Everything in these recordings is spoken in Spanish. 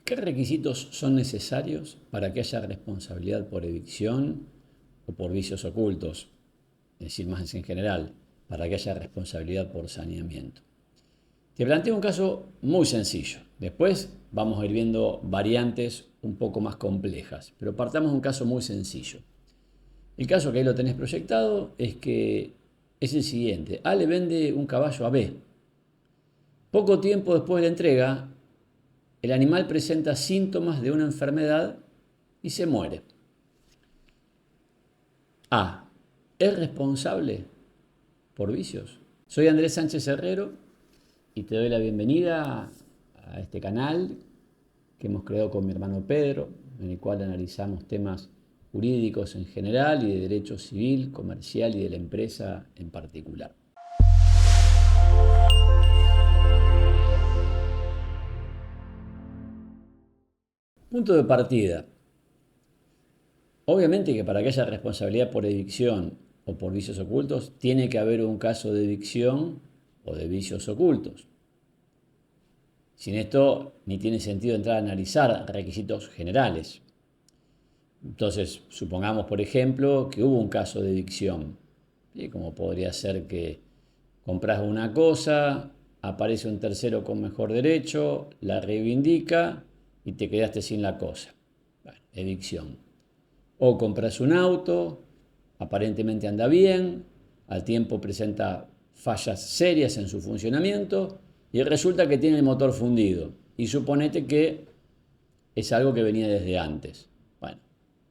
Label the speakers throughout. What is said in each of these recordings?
Speaker 1: ¿Qué requisitos son necesarios para que haya responsabilidad por evicción o por vicios ocultos? Es decir, más en general, para que haya responsabilidad por saneamiento. Te planteo un caso muy sencillo. Después vamos a ir viendo variantes un poco más complejas, pero partamos de un caso muy sencillo. El caso que ahí lo tenés proyectado es que es el siguiente. A le vende un caballo a B. Poco tiempo después de la entrega, el animal presenta síntomas de una enfermedad y se muere. A. ¿Es responsable por vicios? Soy Andrés Sánchez Herrero y te doy la bienvenida a este canal que hemos creado con mi hermano Pedro, en el cual analizamos temas jurídicos en general y de derecho civil, comercial y de la empresa en particular. Punto de partida. Obviamente que para que haya responsabilidad por evicción o por vicios ocultos, tiene que haber un caso de evicción o de vicios ocultos. Sin esto, ni tiene sentido entrar a analizar requisitos generales. Entonces, supongamos, por ejemplo, que hubo un caso de evicción, ¿sí? Como podría ser que compras una cosa, aparece un tercero con mejor derecho, la reivindica y te quedaste sin la cosa. Bueno, evicción. O compras un auto, aparentemente anda bien, al tiempo presenta fallas serias en su funcionamiento y resulta que tiene el motor fundido. Y suponete que es algo que venía desde antes. Bueno,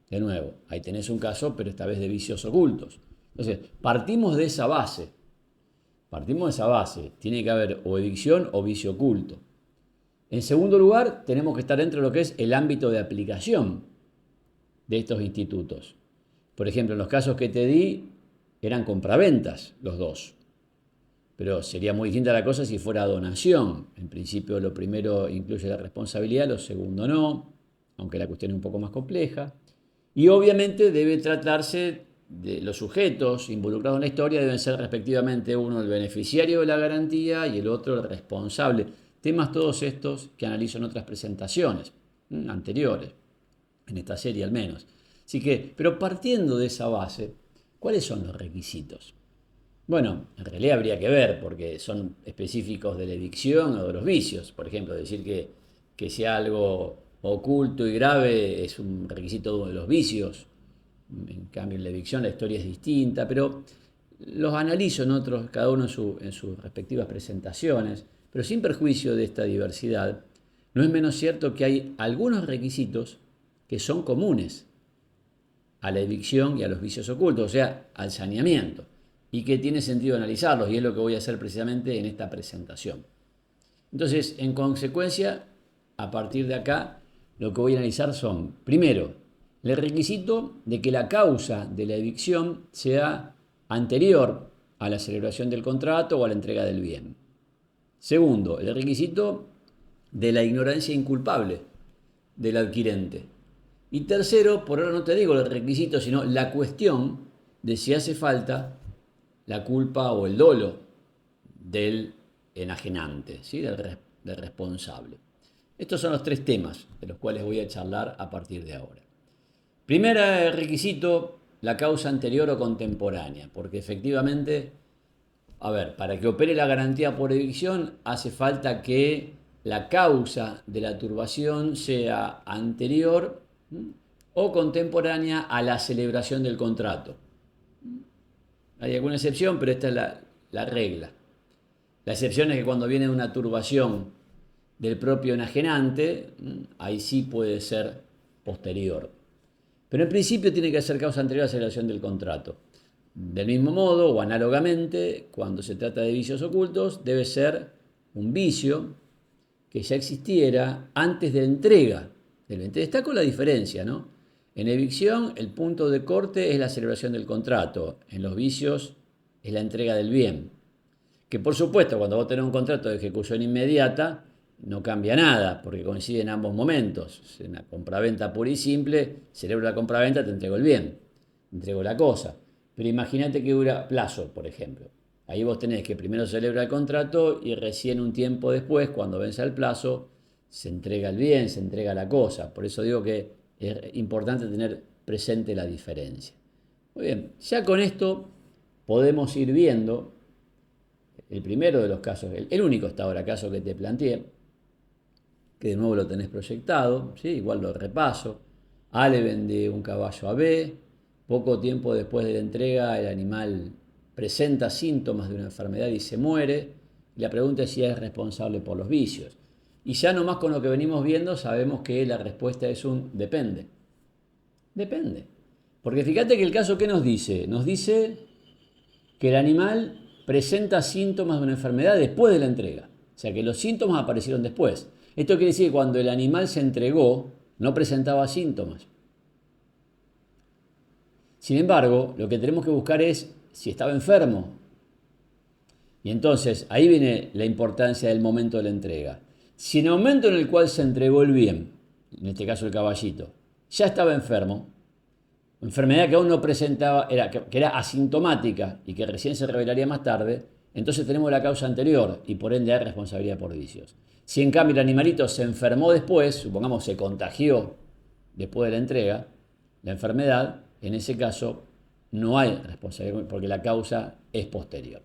Speaker 1: de nuevo, ahí tenés un caso, pero esta vez de vicios ocultos. Entonces, partimos de esa base. Partimos de esa base. Tiene que haber o evicción o vicio oculto. En segundo lugar, tenemos que estar dentro de lo que es el ámbito de aplicación de estos institutos. Por ejemplo, en los casos que te di, eran compraventas los dos. Pero sería muy distinta la cosa si fuera donación. En principio lo primero incluye la responsabilidad, lo segundo no, aunque la cuestión es un poco más compleja. Y obviamente debe tratarse de los sujetos involucrados en la historia, deben ser respectivamente uno el beneficiario de la garantía y el otro el responsable. Temas todos estos que analizo en otras presentaciones anteriores, en esta serie al menos. Así que, pero partiendo de esa base, ¿cuáles son los requisitos? Bueno, en realidad habría que ver, porque son específicos de la adicción o de los vicios. Por ejemplo, decir que sea algo oculto y grave es un requisito de los vicios. En cambio, en la adicción la historia es distinta, pero los analizo en otros, cada uno en sus respectivas presentaciones. Pero sin perjuicio de esta diversidad, no es menos cierto que hay algunos requisitos que son comunes a la evicción y a los vicios ocultos, o sea, al saneamiento, y que tiene sentido analizarlos, y es lo que voy a hacer precisamente en esta presentación. Entonces, en consecuencia, a partir de acá, lo que voy a analizar son, primero, el requisito de que la causa de la evicción sea anterior a la celebración del contrato o a la entrega del bien. Segundo, el requisito de la ignorancia inculpable del adquirente. Y tercero, por ahora no te digo el requisito, sino la cuestión de si hace falta la culpa o el dolo del enajenante, ¿sí? del responsable. Estos son los tres temas de los cuales voy a charlar a partir de ahora. Primer requisito, la causa anterior o contemporánea, porque efectivamente, a ver, para que opere la garantía por evicción hace falta que la causa de la turbación sea anterior o contemporánea a la celebración del contrato. Hay alguna excepción, pero esta es la regla. La excepción es que cuando viene una turbación del propio enajenante, ahí sí puede ser posterior. Pero en principio tiene que ser causa anterior a la celebración del contrato. Del mismo modo o análogamente, cuando se trata de vicios ocultos, debe ser un vicio que ya existiera antes de la entrega del bien. Te destaco la diferencia, ¿no? En evicción, el punto de corte es la celebración del contrato. En los vicios es la entrega del bien. Que por supuesto, cuando vos tenés un contrato de ejecución inmediata, no cambia nada, porque coinciden ambos momentos. Es una compraventa pura y simple, celebro la compraventa, te entrego el bien, te entrego la cosa. Pero imagínate que dura plazo, por ejemplo. Ahí vos tenés que primero celebrar el contrato y recién un tiempo después, cuando vence el plazo, se entrega el bien, se entrega la cosa. Por eso digo que es importante tener presente la diferencia. Muy bien, ya con esto podemos ir viendo el primero de los casos, el único hasta ahora caso que te planteé, que de nuevo lo tenés proyectado, ¿sí? Igual lo repaso. A le vende un caballo a B, poco tiempo después de la entrega el animal presenta síntomas de una enfermedad y se muere. Y la pregunta es si es responsable por los vicios. Y ya nomás con lo que venimos viendo sabemos que la respuesta es un depende. Depende. Porque fíjate que el caso, ¿qué nos dice? Nos dice que el animal presenta síntomas de una enfermedad después de la entrega. O sea que los síntomas aparecieron después. Esto quiere decir que cuando el animal se entregó no presentaba síntomas. Sin embargo, lo que tenemos que buscar es si estaba enfermo. Y entonces ahí viene la importancia del momento de la entrega. Si en el momento en el cual se entregó el bien, en este caso el caballito, ya estaba enfermo, enfermedad que aún no presentaba, que era asintomática y que recién se revelaría más tarde, entonces tenemos la causa anterior y por ende hay responsabilidad por vicios. Si en cambio el animalito se enfermó después, supongamos se contagió después de la entrega, la enfermedad, en ese caso no hay responsabilidad porque la causa es posterior.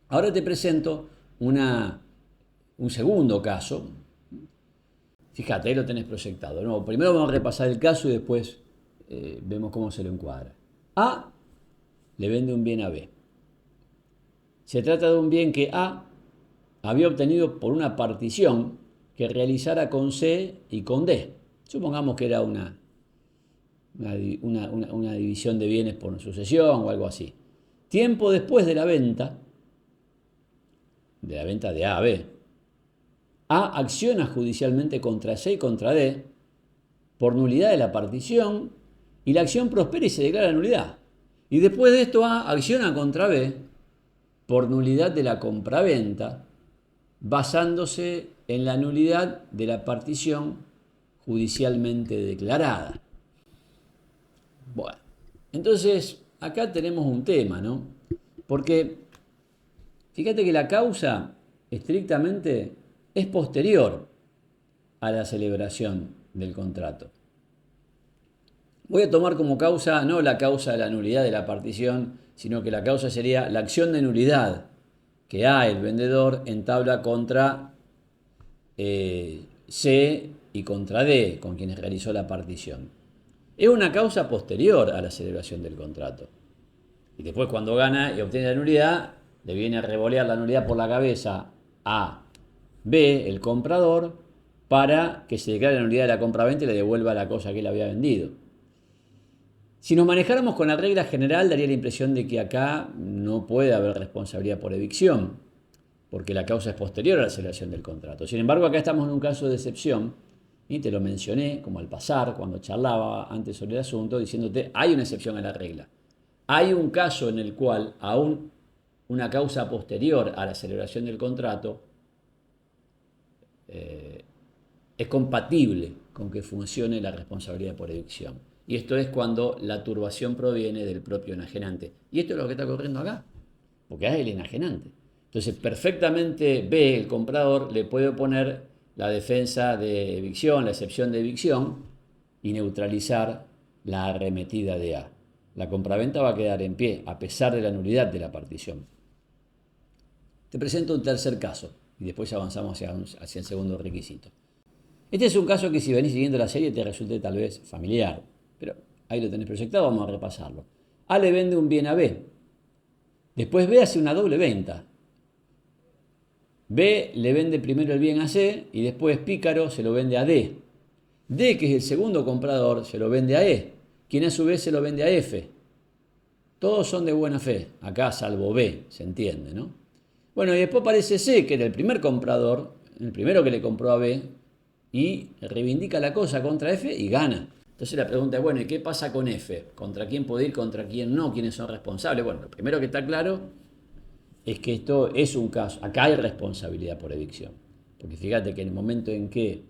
Speaker 1: Ahora te presento un segundo caso. Fíjate, ahí lo tenés proyectado. No, primero vamos a repasar el caso y después vemos cómo se lo encuadra. A le vende un bien a B. Se trata de un bien que A había obtenido por una partición que realizara con C y con D. Supongamos que era una división de bienes por sucesión o algo así. Tiempo después de la venta de A a B, A acciona judicialmente contra C y contra D por nulidad de la partición y la acción prospera y se declara nulidad. Y después de esto A acciona contra B por nulidad de la compraventa basándose en la nulidad de la partición judicialmente declarada. Bueno, entonces acá tenemos un tema, ¿no? Porque fíjate que la causa estrictamente es posterior a la celebración del contrato. Voy a tomar como causa no la causa de la nulidad de la partición, sino que la causa sería la acción de nulidad que A, el vendedor, entabla contra C y contra D, con quienes realizó la partición. Es una causa posterior a la celebración del contrato. Y después cuando gana y obtiene la nulidad, le viene a revolear la nulidad por la cabeza a B, el comprador, para que se declare la nulidad de la compraventa y le devuelva la cosa que él había vendido. Si nos manejáramos con la regla general, daría la impresión de que acá no puede haber responsabilidad por evicción, porque la causa es posterior a la celebración del contrato. Sin embargo, acá estamos en un caso de excepción, y te lo mencioné como al pasar, cuando charlaba antes sobre el asunto, diciéndote, hay una excepción a la regla. Hay un caso en el cual, aún una causa posterior a la celebración del contrato, es compatible con que funcione la responsabilidad por evicción. Y esto es cuando la turbación proviene del propio enajenante. Y esto es lo que está ocurriendo acá, porque es el enajenante. Entonces, perfectamente B, el comprador, le puede oponer la defensa de evicción, la excepción de evicción, y neutralizar la arremetida de A. La compraventa va a quedar en pie, a pesar de la nulidad de la partición. Te presento un tercer caso, y después avanzamos hacia el segundo requisito. Este es un caso que si venís siguiendo la serie te resulte tal vez familiar, pero ahí lo tenés proyectado, vamos a repasarlo. A le vende un bien a B. Después B hace una doble venta. B le vende primero el bien a C y después pícaro se lo vende a D. D, que es el segundo comprador, se lo vende a E, quien a su vez se lo vende a F. Todos son de buena fe, acá salvo B, se entiende, ¿no? Bueno, y después aparece C, que era el primer comprador, el primero que le compró a B, y reivindica la cosa contra F y gana. Entonces la pregunta es, bueno, ¿y qué pasa con F? ¿Contra quién puede ir, contra quién no? ¿Quiénes son responsables? Bueno, lo primero que está claro es que esto es un caso, acá hay responsabilidad por evicción. Porque fíjate que en el momento en que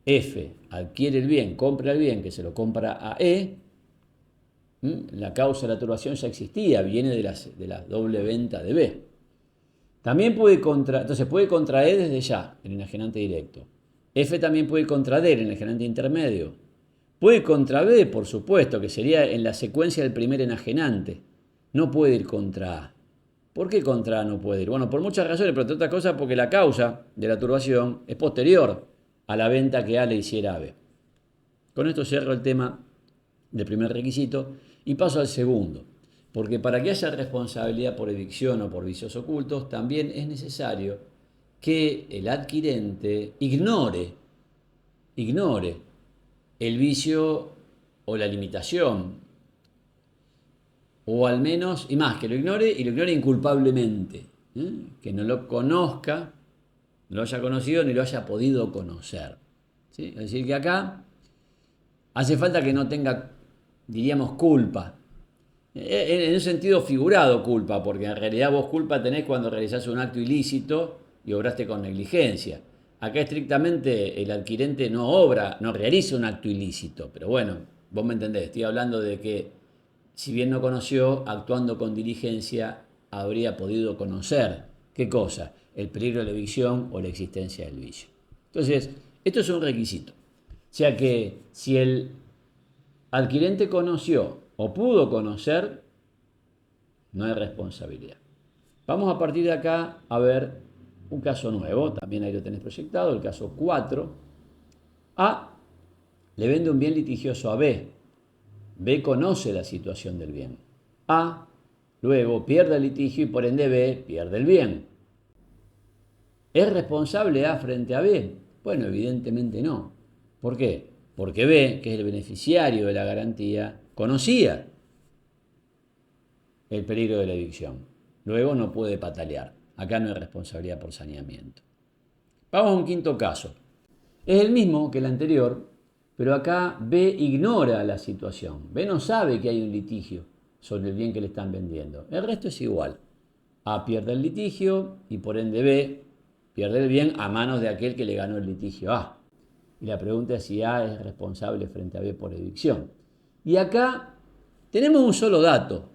Speaker 1: F adquiere el bien, compra el bien, que se lo compra a E, la causa de la turbación ya existía, viene de la doble venta de B. También entonces puede contra E desde ya, el enajenante directo. F también puede ir contra D, el enajenante intermedio. Puede ir contra B, por supuesto, que sería en la secuencia del primer enajenante. No puede ir contra A. ¿Por qué contra A no puede ir? Bueno, por muchas razones, pero entre otras cosas porque la causa de la turbación es posterior a la venta que A le hiciera a B. Con esto cierro el tema del primer requisito y paso al segundo. Porque para que haya responsabilidad por evicción o por vicios ocultos, también es necesario que el adquirente ignore el vicio o la limitación, o al menos, y más, que lo ignore y lo ignore inculpablemente, que no lo conozca, no lo haya conocido ni lo haya podido conocer. ¿Sí? Es decir, que acá hace falta que no tenga, diríamos, culpa. En un sentido figurado culpa, porque en realidad vos culpa tenés cuando realizás un acto ilícito y obraste con negligencia. Acá estrictamente el adquirente no realiza un acto ilícito, pero bueno, vos me entendés, estoy hablando de que si bien no conoció, actuando con diligencia habría podido conocer, ¿qué cosa? El peligro de la evicción o la existencia del vicio. Entonces, esto es un requisito. O sea que si el adquirente conoció o pudo conocer, no hay responsabilidad. Vamos a partir de acá a ver un caso nuevo, también ahí lo tenés proyectado, el caso 4. A le vende un bien litigioso a B. B conoce la situación del bien. A luego pierde el litigio y por ende B pierde el bien. ¿Es responsable A frente a B? Bueno, evidentemente no. ¿Por qué? Porque B, que es el beneficiario de la garantía, conocía el peligro de la evicción. Luego no puede patalear. Acá no hay responsabilidad por saneamiento. Vamos a un quinto caso. Es el mismo que el anterior, pero acá B ignora la situación. B no sabe que hay un litigio sobre el bien que le están vendiendo. El resto es igual. A pierde el litigio y por ende B pierde el bien a manos de aquel que le ganó el litigio A. Y la pregunta es si A es responsable frente a B por evicción. Y acá tenemos un solo dato,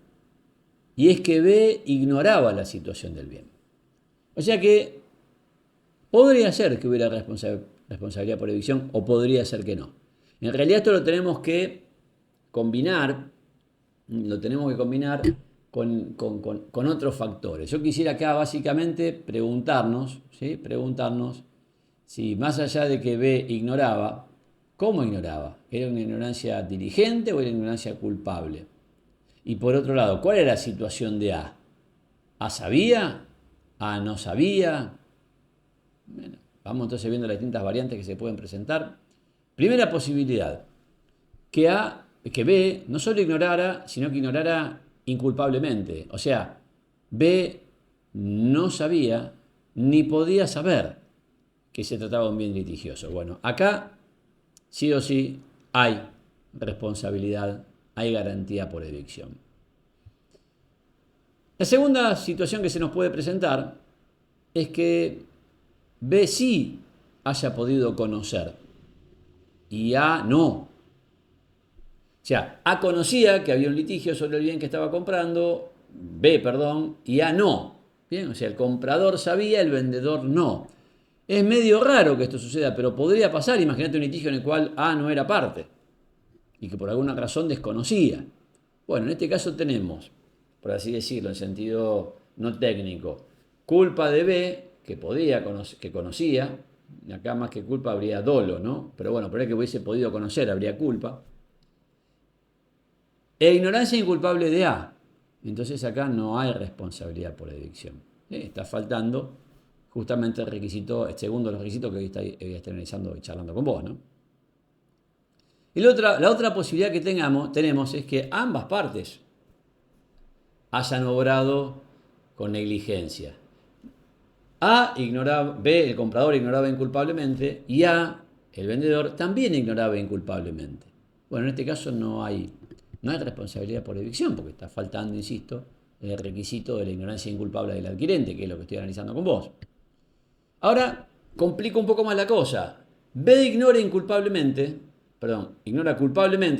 Speaker 1: y es que B ignoraba la situación del bien. O sea que podría ser que hubiera responsabilidad por evicción o podría ser que no. En realidad esto lo tenemos que combinar con otros factores. Yo quisiera acá básicamente preguntarnos si más allá de que B ignoraba, ¿cómo ignoraba? ¿Era una ignorancia diligente o era una ignorancia culpable? Y por otro lado, ¿cuál era la situación de A? ¿A sabía? ¿A no sabía? Bueno, vamos entonces viendo las distintas variantes que se pueden presentar. Primera posibilidad, que B no solo ignorara, sino que ignorara inculpablemente. O sea, B no sabía ni podía saber que se trataba de un bien litigioso. Bueno, acá sí o sí hay responsabilidad, hay garantía por evicción. La segunda situación que se nos puede presentar es que B sí haya podido conocer y A no. O sea, A conocía que había un litigio sobre el bien que estaba comprando, y A no. Bien, o sea, el comprador sabía, el vendedor no. Es medio raro que esto suceda, pero podría pasar. Imagínate un litigio en el cual A no era parte y que por alguna razón desconocía. Bueno, en este caso tenemos, por así decirlo, en sentido no técnico, culpa de B, que conocía. Acá más que culpa habría dolo, ¿no? Pero bueno, por ahí que hubiese podido conocer habría culpa. E ignorancia inculpable de A. Entonces acá no hay responsabilidad por evicción. Está faltando justamente el segundo de los requisitos que hoy estoy analizando y charlando con vos, ¿no? Y la otra posibilidad que tenemos es que ambas partes hayan obrado con negligencia. B, el comprador ignoraba inculpablemente, y A, el vendedor, también ignoraba inculpablemente. Bueno, en este caso no hay responsabilidad por evicción, porque está faltando, insisto, el requisito de la ignorancia inculpable del adquirente, que es lo que estoy analizando con vos. Ahora, complico un poco más la cosa. B ignora culpablemente,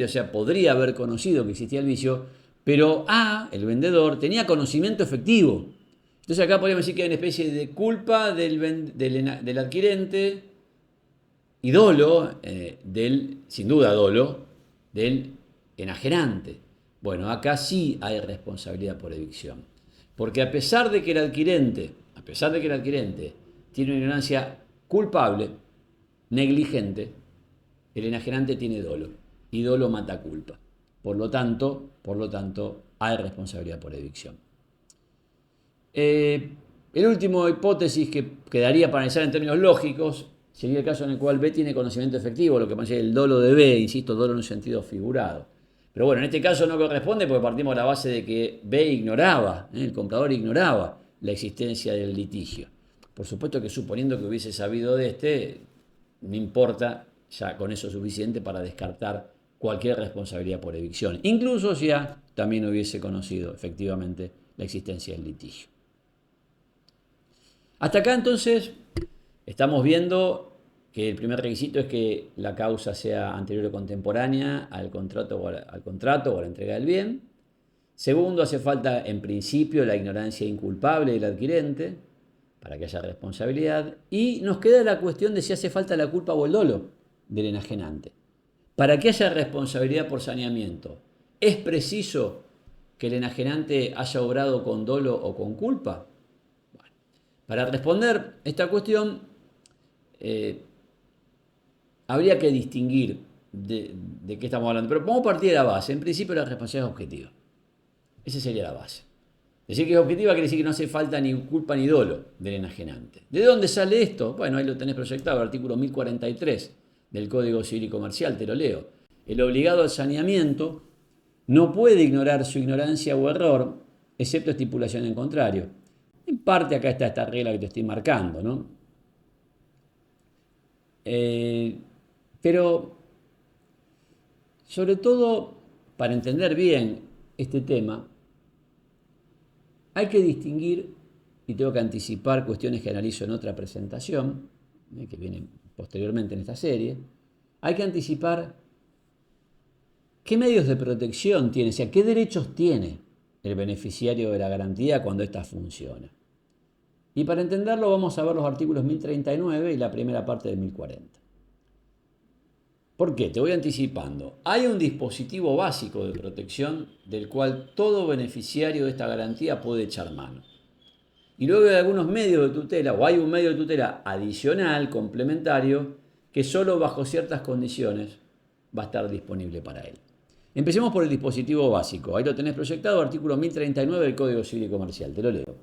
Speaker 1: o sea, podría haber conocido que existía el vicio, pero A, el vendedor, tenía conocimiento efectivo. Entonces acá podríamos decir que hay una especie de culpa del adquirente y dolo, sin duda dolo, del enajenante. Bueno, acá sí hay responsabilidad por evicción. Porque a pesar de que el adquirente tiene una ignorancia culpable, negligente, el enajenante tiene dolo. Y dolo mata culpa. Por lo tanto, hay responsabilidad por evicción. El último hipótesis que quedaría para analizar en términos lógicos sería el caso en el cual B tiene conocimiento efectivo, lo que pasa es el dolo de B, insisto, dolo en un sentido figurado. Pero bueno, en este caso no corresponde porque partimos de la base de que B ignoraba, el comprador ignoraba la existencia del litigio. Por supuesto que suponiendo que hubiese sabido de este, no importa, ya con eso es suficiente para descartar cualquier responsabilidad por evicción, incluso si ya también hubiese conocido efectivamente la existencia del litigio. Hasta acá entonces estamos viendo que el primer requisito es que la causa sea anterior o contemporánea al contrato o a la entrega del bien. Segundo, hace falta en principio la ignorancia inculpable del adquirente para que haya responsabilidad. Y nos queda la cuestión de si hace falta la culpa o el dolo del enajenante. Para que haya responsabilidad por saneamiento, ¿es preciso que el enajenante haya obrado con dolo o con culpa? Bueno, para responder esta cuestión, habría que distinguir de qué estamos hablando. Pero vamos a partir de la base. En principio, la responsabilidad es objetiva. Esa sería la base. Decir que es objetiva quiere decir que no hace falta ni culpa ni dolo del enajenante. ¿De dónde sale esto? Bueno, ahí lo tenés proyectado, el artículo 1043 del Código Civil y Comercial, te lo leo. El obligado al saneamiento no puede ignorar su ignorancia o error, excepto estipulación en contrario. En parte acá está esta regla que te estoy marcando, ¿no? Pero, sobre todo, para entender bien este tema, hay que distinguir, y tengo que anticipar cuestiones que analizo en otra presentación, que viene posteriormente en esta serie, hay que anticipar qué medios de protección tiene, o sea, qué derechos tiene el beneficiario de la garantía cuando ésta funciona. Y para entenderlo vamos a ver los artículos 1039 y la primera parte de 1040. ¿Por qué? Te voy anticipando. Hay un dispositivo básico de protección del cual todo beneficiario de esta garantía puede echar mano. Y luego hay algunos medios de tutela, o hay un medio de tutela adicional, complementario, que solo bajo ciertas condiciones va a estar disponible para él. Empecemos por el dispositivo básico. Ahí lo tenés proyectado, artículo 1039 del Código Civil y Comercial. Te lo leo.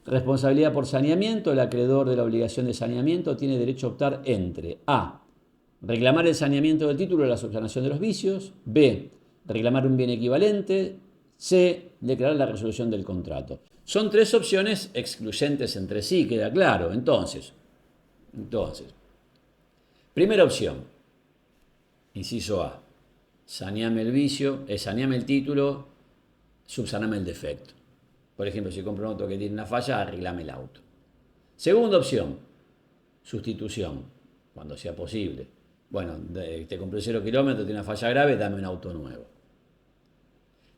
Speaker 1: Responsabilidad por saneamiento. El acreedor de la obligación de saneamiento tiene derecho a optar entre A. Reclamar el saneamiento del título de la subsanación de los vicios. B. Reclamar un bien equivalente. C. Declarar la resolución del contrato. Son tres opciones excluyentes entre sí, queda claro. Entonces, primera opción, inciso A. Saneame el vicio, saneame el título, subsaname el defecto. Por ejemplo, si compro un auto que tiene una falla, arreglame el auto. Segunda opción, sustitución, cuando sea posible. Bueno, te compré 0 kilómetros, tiene una falla grave, dame un auto nuevo.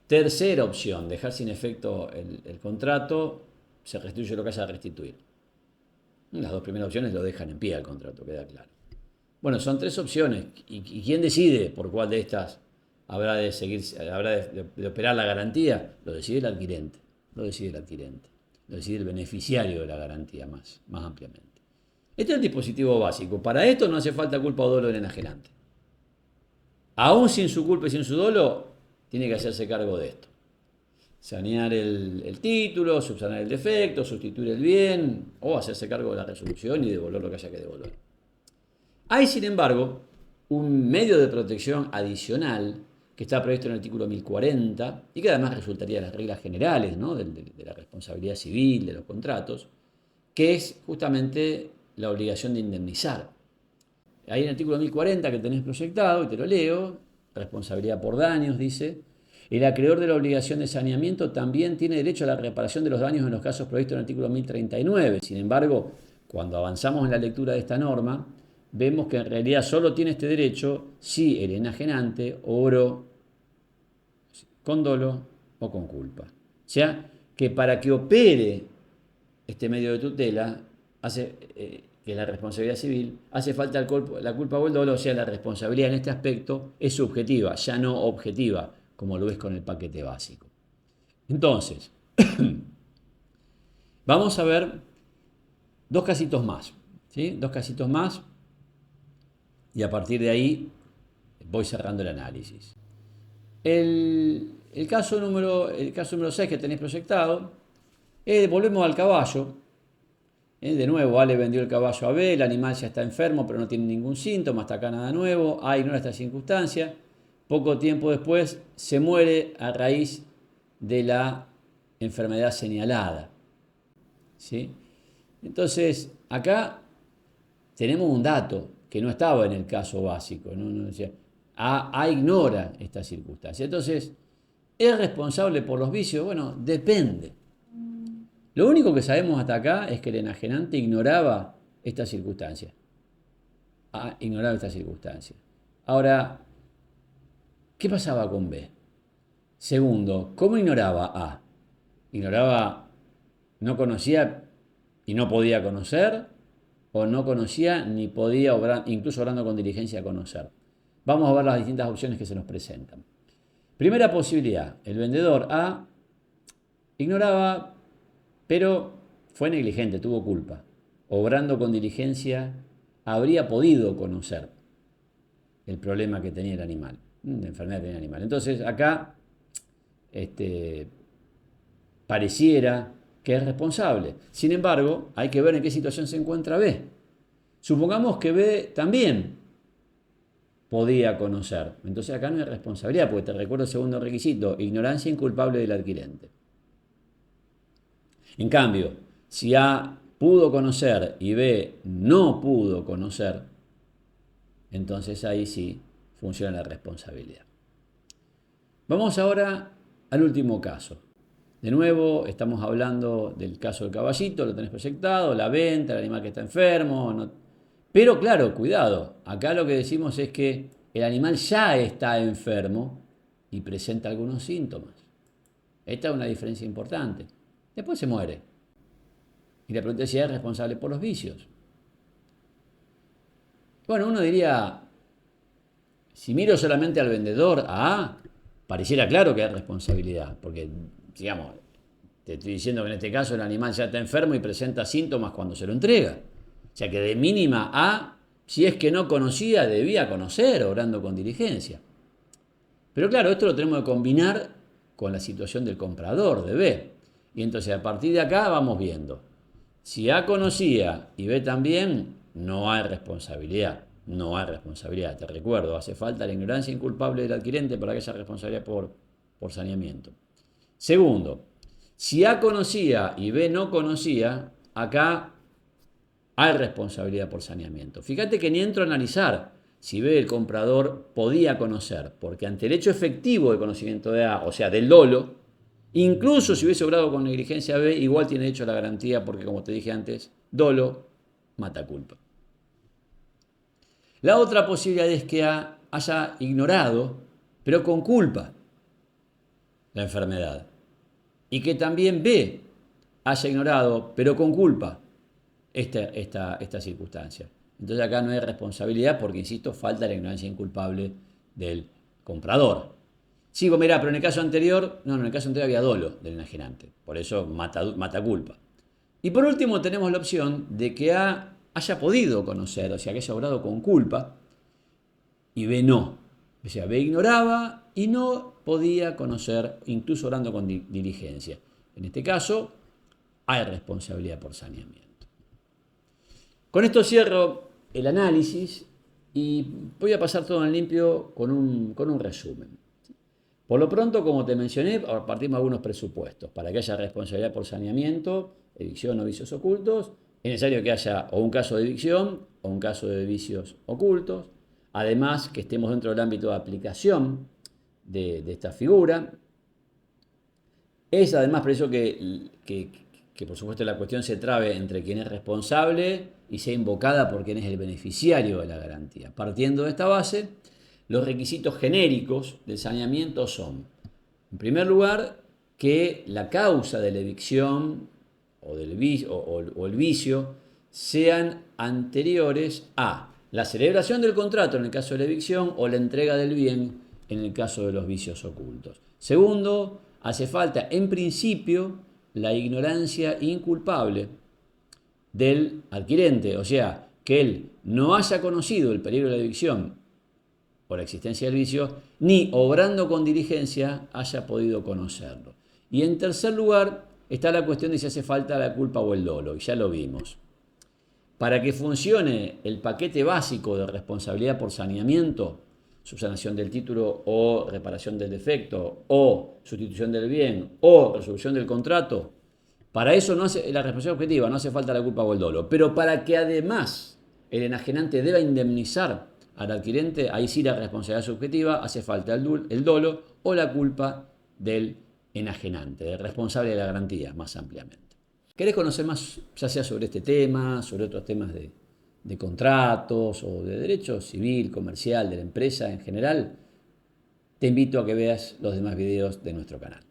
Speaker 1: Tercera opción, dejar sin efecto el contrato, se restituye lo que haya de restituir. Las dos primeras opciones lo dejan en pie al contrato, queda claro. Bueno, son tres opciones. ¿Y quién decide por cuál de estas habrá de operar la garantía? Lo decide el adquirente. Lo decide el beneficiario de la garantía más ampliamente. Este es el dispositivo básico. Para esto no hace falta culpa o dolo del enajenante. Aún sin su culpa y sin su dolo, tiene que hacerse cargo de esto. Sanear el título, subsanar el defecto, sustituir el bien, o hacerse cargo de la resolución y devolver lo que haya que devolver. Hay, sin embargo, un medio de protección adicional que está previsto en el artículo 1040 y que además resultaría de las reglas generales, ¿no? de la responsabilidad civil, de los contratos, que es justamente la obligación de indemnizar. Hay en el artículo 1040 que tenés proyectado, y te lo leo, responsabilidad por daños, dice: el acreedor de la obligación de saneamiento también tiene derecho a la reparación de los daños en los casos previstos en el artículo 1039. Sin embargo, cuando avanzamos en la lectura de esta norma, vemos que en realidad solo tiene este derecho si el enajenante obró con dolo o con culpa. O sea, que para que opere este medio de tutela, que es la responsabilidad civil, hace falta la culpa o el dolo, o sea, la responsabilidad en este aspecto es subjetiva, ya no objetiva, como lo ves con el paquete básico. Entonces, vamos a ver dos casitos más, ¿sí? Dos casitos más, y a partir de ahí voy cerrando el análisis. El caso número 6 que tenéis proyectado, volvemos al caballo. De nuevo, A le vendió el caballo a B, el animal ya está enfermo pero no tiene ningún síntoma, hasta acá nada nuevo, A ignora esta circunstancia, poco tiempo después se muere a raíz de la enfermedad señalada. ¿Sí? Entonces, acá tenemos un dato que no estaba en el caso básico, ¿no? Decía, A ignora esta circunstancia. Entonces, ¿es responsable por los vicios? Bueno, depende. Lo único que sabemos hasta acá es que el enajenante ignoraba esta circunstancia. Ignoraba esta circunstancia. Ahora, ¿qué pasaba con B? Segundo, ¿cómo ignoraba A? ¿Ignoraba, no conocía y no podía conocer? ¿O no conocía ni podía, incluso obrando con diligencia, conocer? Vamos a ver las distintas opciones que se nos presentan. Primera posibilidad, el vendedor A ignoraba, pero fue negligente, tuvo culpa. Obrando con diligencia, habría podido conocer el problema que tenía el animal, la enfermedad que tenía el animal. Entonces, acá pareciera que es responsable. Sin embargo, hay que ver en qué situación se encuentra B. Supongamos que B también podía conocer. Entonces, acá no hay responsabilidad, porque te recuerdo el segundo requisito, ignorancia inculpable del adquirente. En cambio, si A pudo conocer y B no pudo conocer, entonces ahí sí funciona la responsabilidad. Vamos ahora al último caso. De nuevo, estamos hablando del caso del caballito, lo tenés proyectado, la venta, el animal que está enfermo. Pero claro, cuidado, acá lo que decimos es que el animal ya está enfermo y presenta algunos síntomas. Esta es una diferencia importante. Después se muere. Y la pregunta es si es responsable por los vicios. Bueno, uno diría, si miro solamente al vendedor, pareciera claro que hay responsabilidad. Porque, digamos, te estoy diciendo que en este caso el animal ya está enfermo y presenta síntomas cuando se lo entrega. O sea que de mínima A, si es que no conocía, debía conocer, obrando con diligencia. Pero claro, esto lo tenemos que combinar con la situación del comprador, de B. Y entonces a partir de acá vamos viendo. Si A conocía y B también, no hay responsabilidad. No hay responsabilidad. Te recuerdo, hace falta la ignorancia inculpable del adquirente para que haya responsabilidad por saneamiento. Segundo, si A conocía y B no conocía, acá hay responsabilidad por saneamiento. Fíjate que ni entro a analizar si B, el comprador, podía conocer, porque ante el hecho efectivo de conocimiento de A, o sea, del dolo, incluso si hubiese obrado con negligencia B, igual tiene derecho a la garantía porque, como te dije antes, dolo mata culpa. La otra posibilidad es que A haya ignorado, pero con culpa, la enfermedad. Y que también B haya ignorado, pero con culpa, esta circunstancia. Entonces acá no hay responsabilidad porque, insisto, falta la ignorancia inculpable del comprador. Sí, pues mirá, pero en el caso anterior, no, en el caso anterior había dolo del enajenante, por eso mata culpa. Y por último tenemos la opción de que A haya podido conocer, o sea, que haya obrado con culpa, y B no. O sea, B ignoraba y no podía conocer, incluso obrando con diligencia. En este caso, hay responsabilidad por saneamiento. Con esto cierro el análisis y voy a pasar todo en limpio con un resumen. Por lo pronto, como te mencioné, partimos de algunos presupuestos. Para que haya responsabilidad por saneamiento, evicción o vicios ocultos, es necesario que haya o un caso de evicción o un caso de vicios ocultos. Además, que estemos dentro del ámbito de aplicación de esta figura. Es además preciso que por supuesto la cuestión se trabe entre quien es responsable y sea invocada por quien es el beneficiario de la garantía. Partiendo de esta base, los requisitos genéricos del saneamiento son, en primer lugar, que la causa de la evicción o el vicio sean anteriores a la celebración del contrato en el caso de la evicción o la entrega del bien en el caso de los vicios ocultos. Segundo, hace falta en principio la ignorancia inculpable del adquirente, o sea, que él no haya conocido el peligro de la evicción o la existencia del vicio, ni obrando con diligencia haya podido conocerlo. Y en tercer lugar está la cuestión de si hace falta la culpa o el dolo, y ya lo vimos. Para que funcione el paquete básico de responsabilidad por saneamiento, subsanación del título o reparación del defecto, o sustitución del bien, o resolución del contrato, para eso no hace la responsabilidad objetiva, no hace falta la culpa o el dolo. Pero para que además el enajenante deba indemnizar al adquirente, ahí sí la responsabilidad subjetiva, hace falta el dolo o la culpa del enajenante, del responsable de la garantía, más ampliamente. ¿Querés conocer más, ya sea sobre este tema, sobre otros temas de contratos o de derecho civil, comercial, de la empresa en general? Te invito a que veas los demás videos de nuestro canal.